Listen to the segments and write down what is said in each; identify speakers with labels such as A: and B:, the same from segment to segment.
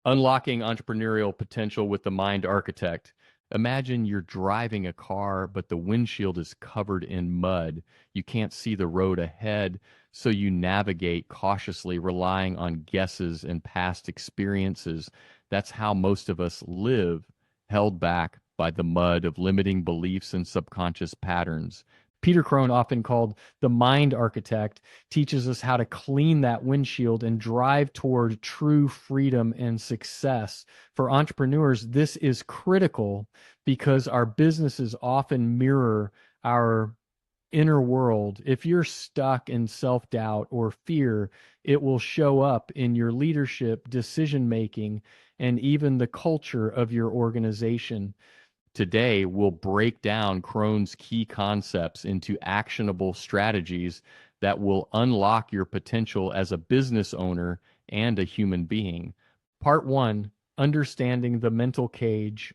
A: Unlocking entrepreneurial potential with the mind architect. Imagine you're driving a car, but the windshield is covered in mud. You can't see the road ahead, so you navigate cautiously, relying on guesses and past experiences. That's how most of us live, held back by the mud of limiting beliefs and subconscious patterns. Peter Crone, often called the mind architect, teaches us how to clean that windshield and drive toward true freedom and success. For entrepreneurs, this is critical because our businesses often mirror our inner world. If you're stuck in self doubt or fear, it will show up in your leadership, decision making, and even the culture of your organization. Today, we'll break down Crohn's key concepts into actionable strategies that will unlock your potential as a business owner and a human being. Part one, understanding the mental cage.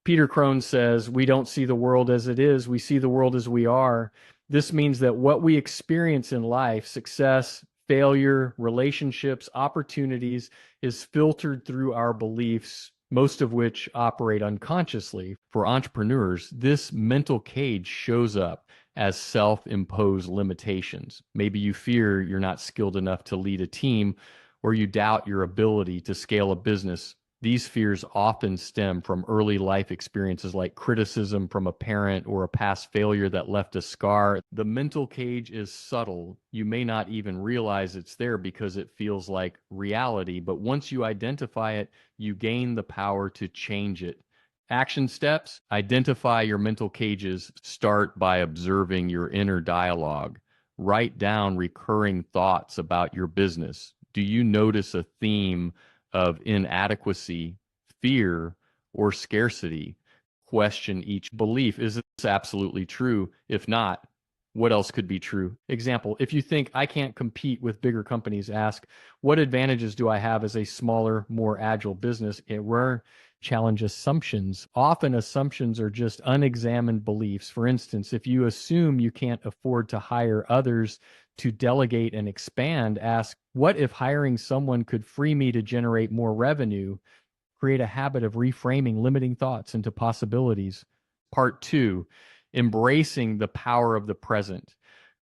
A: Peter Crone says, we don't see the world as it is, we see the world as we are. This means that what we experience in life, success, failure, relationships, opportunities, is filtered through our beliefs, most of which operate unconsciously. For entrepreneurs, this mental cage shows up as self-imposed limitations. Maybe you fear you're not skilled enough to lead a team, or you doubt your ability to scale a business. These fears often stem from early life experiences like criticism from a parent or a past failure that left a scar. The mental cage is subtle. You may not even realize it's there because it feels like reality, but once you identify it, you gain the power to change it. Action steps: identify your mental cages. Start by observing your inner dialogue. Write down recurring thoughts about your business. Do you notice a theme of inadequacy, fear, or scarcity? Question each belief. Is this absolutely true? If not, what else could be true? Example, if you think I can't compete with bigger companies, ask, what advantages do I have as a smaller, more agile business? Where challenge assumptions. Often assumptions are just unexamined beliefs. For instance, if you assume you can't afford to hire others to delegate and expand, ask, what if hiring someone could free me to generate more revenue? Create a habit of reframing limiting thoughts into possibilities. Part two, embracing the power of the present.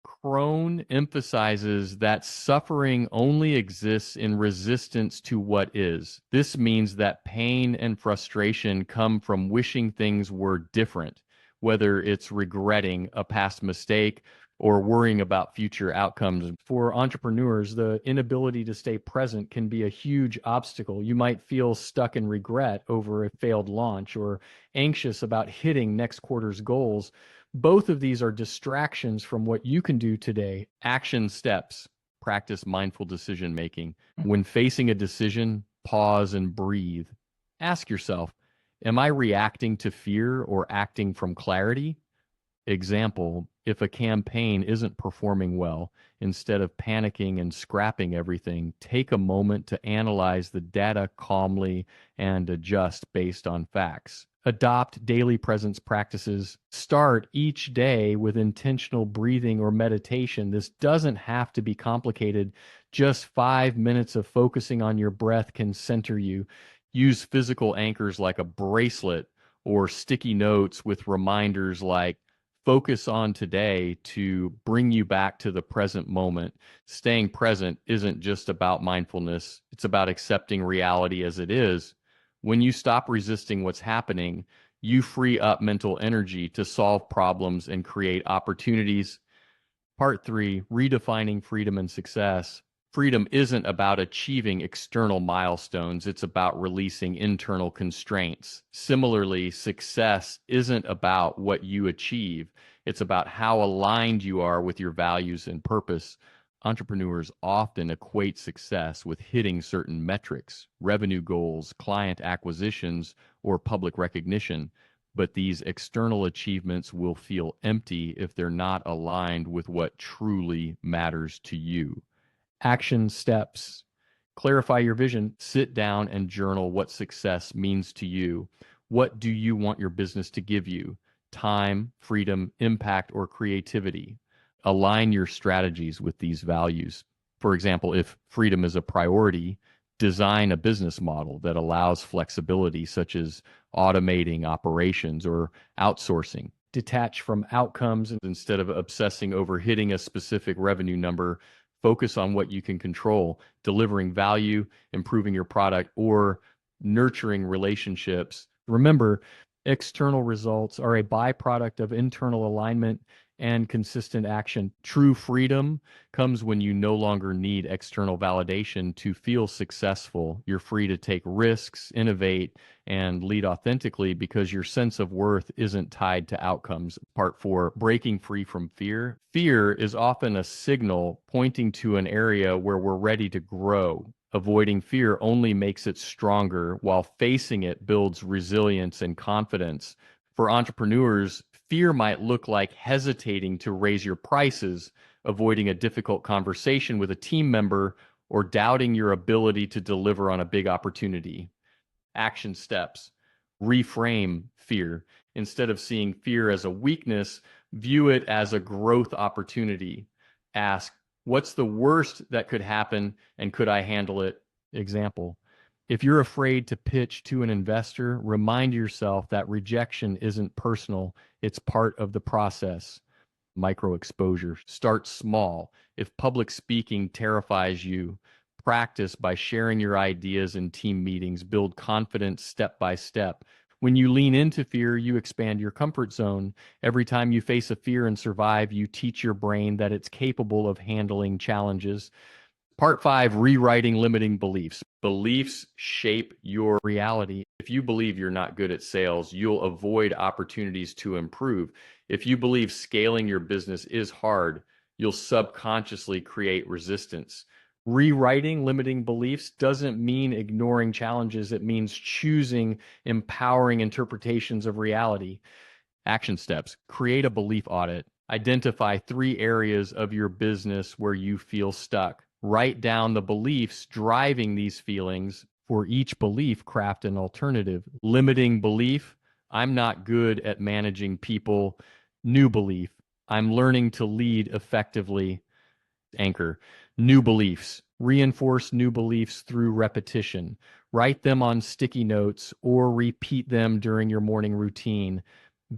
A: Crone emphasizes that suffering only exists in resistance to what is. This means that pain and frustration come from wishing things were different, whether it's regretting a past mistake or worrying about future outcomes. For entrepreneurs, the inability to stay present can be a huge obstacle. You might feel stuck in regret over a failed launch or anxious about hitting next quarter's goals. Both of these are distractions from what you can do today. Action steps: practice mindful decision making. When facing a decision, pause and breathe. Ask yourself, am I reacting to fear or acting from clarity? Example, if a campaign isn't performing well, instead of panicking and scrapping everything, take a moment to analyze the data calmly and adjust based on facts. Adopt daily presence practices. Start each day with intentional breathing or meditation. This doesn't have to be complicated. Just 5 minutes of focusing on your breath can center you. Use physical anchors like a bracelet or sticky notes with reminders like focus on today to bring you back to the present moment. Staying present isn't just about mindfulness, it's about accepting reality as it is. When you stop resisting what's happening, you free up mental energy to solve problems and create opportunities. Part three, redefining freedom and success. Freedom isn't about achieving external milestones, it's about releasing internal constraints. Similarly, success isn't about what you achieve, it's about how aligned you are with your values and purpose. Entrepreneurs often equate success with hitting certain metrics, revenue goals, client acquisitions, or public recognition. But these external achievements will feel empty if they're not aligned with what truly matters to you. Action steps: clarify your vision. Sit down and journal what success means to you. What do you want your business to give you? Time, freedom, impact, or creativity? Align your strategies with these values. For example, if freedom is a priority, Design a business model that allows flexibility, such as automating operations or outsourcing. Detach from outcomes instead of obsessing over hitting a specific revenue number. Focus on what you can control, delivering value, improving your product, or nurturing relationships. Remember, external results are a byproduct of internal alignment and consistent action. True freedom comes when you no longer need external validation to feel successful. You're free to take risks, innovate, and lead authentically because your sense of worth isn't tied to outcomes. Part 4, breaking free from fear. Fear is often a signal pointing to an area where we're ready to grow. Avoiding fear only makes it stronger, while facing it builds resilience and confidence. For entrepreneurs, fear might look like hesitating to raise your prices, avoiding a difficult conversation with a team member, or doubting your ability to deliver on a big opportunity. Action steps. Reframe fear. Instead of seeing fear as a weakness, view it as a growth opportunity. Ask, what's the worst that could happen and could I handle it? Example. If you're afraid to pitch to an investor, remind yourself that rejection isn't personal, it's part of the process. Micro exposure. Start small. If public speaking terrifies you, practice by sharing your ideas in team meetings. Build confidence step by step. When you lean into fear, you expand your comfort zone. Every time you face a fear and survive, you teach your brain that it's capable of handling challenges. Part 5, rewriting limiting beliefs. Beliefs shape your reality. If you believe you're not good at sales, you'll avoid opportunities to improve. If you believe scaling your business is hard, you'll subconsciously create resistance. Rewriting limiting beliefs doesn't mean ignoring challenges. It means choosing empowering interpretations of reality. Action steps. Create a belief audit. Identify 3 areas of your business where you feel stuck. Write down the beliefs driving these feelings. For each belief, craft an alternative. Limiting belief, I'm not good at managing people. New belief, I'm learning to lead effectively. Anchor. New beliefs. Reinforce new beliefs through repetition. Write them on sticky notes or repeat them during your morning routine.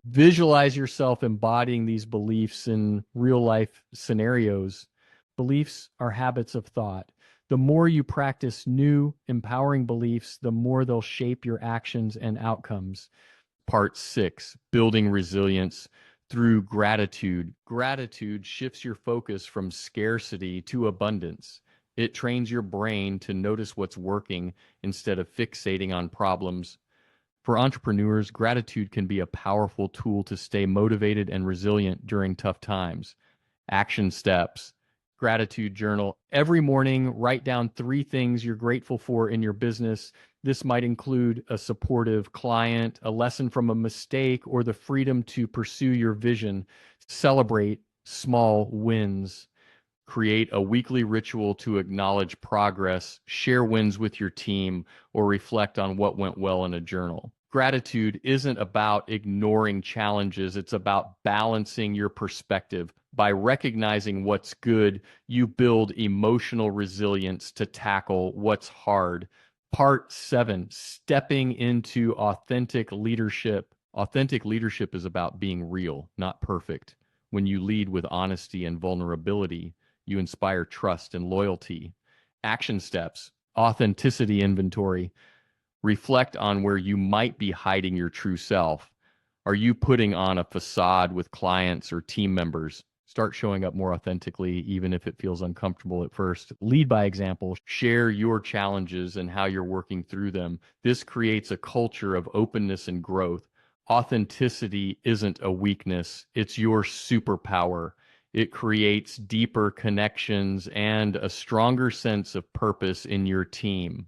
A: Visualize yourself embodying these beliefs in real life scenarios. Beliefs are habits of thought. The more you practice new, empowering beliefs, the more they'll shape your actions and outcomes. Part 6, building resilience through gratitude. Gratitude shifts your focus from scarcity to abundance. It trains your brain to notice what's working instead of fixating on problems. For entrepreneurs, gratitude can be a powerful tool to stay motivated and resilient during tough times. Action steps. Gratitude journal. Every morning, write down 3 things you're grateful for in your business. This might include a supportive client, a lesson from a mistake, or the freedom to pursue your vision. Celebrate small wins. Create a weekly ritual to acknowledge progress, share wins with your team, or reflect on what went well in a journal. Gratitude isn't about ignoring challenges, it's about balancing your perspective. By recognizing what's good, you build emotional resilience to tackle what's hard. Part 7, stepping into authentic leadership. Authentic leadership is about being real, not perfect. When you lead with honesty and vulnerability, you inspire trust and loyalty. Action steps, authenticity inventory. Reflect on where you might be hiding your true self. Are you putting on a facade with clients or team members? Start showing up more authentically, even if it feels uncomfortable at first. Lead by example. Share your challenges and how you're working through them. This creates a culture of openness and growth. Authenticity isn't a weakness, it's your superpower. It creates deeper connections and a stronger sense of purpose in your team.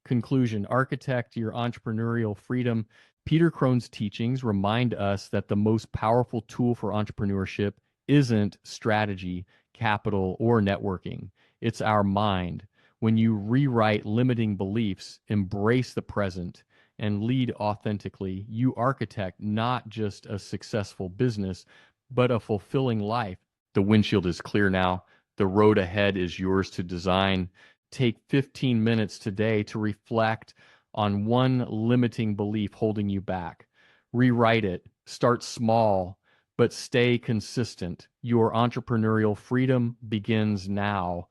A: Conclusion. Architect your entrepreneurial freedom. Peter Crone's teachings remind us that the most powerful tool for entrepreneurship isn't strategy, capital, or networking. It's our mind. When you rewrite limiting beliefs, embrace the present, and lead authentically, you architect not just a successful business, but a fulfilling life. The windshield is clear now. The road ahead is yours to design. Take 15 minutes today to reflect on one limiting belief holding you back. Rewrite it. Start small, but stay consistent. Your entrepreneurial freedom begins now.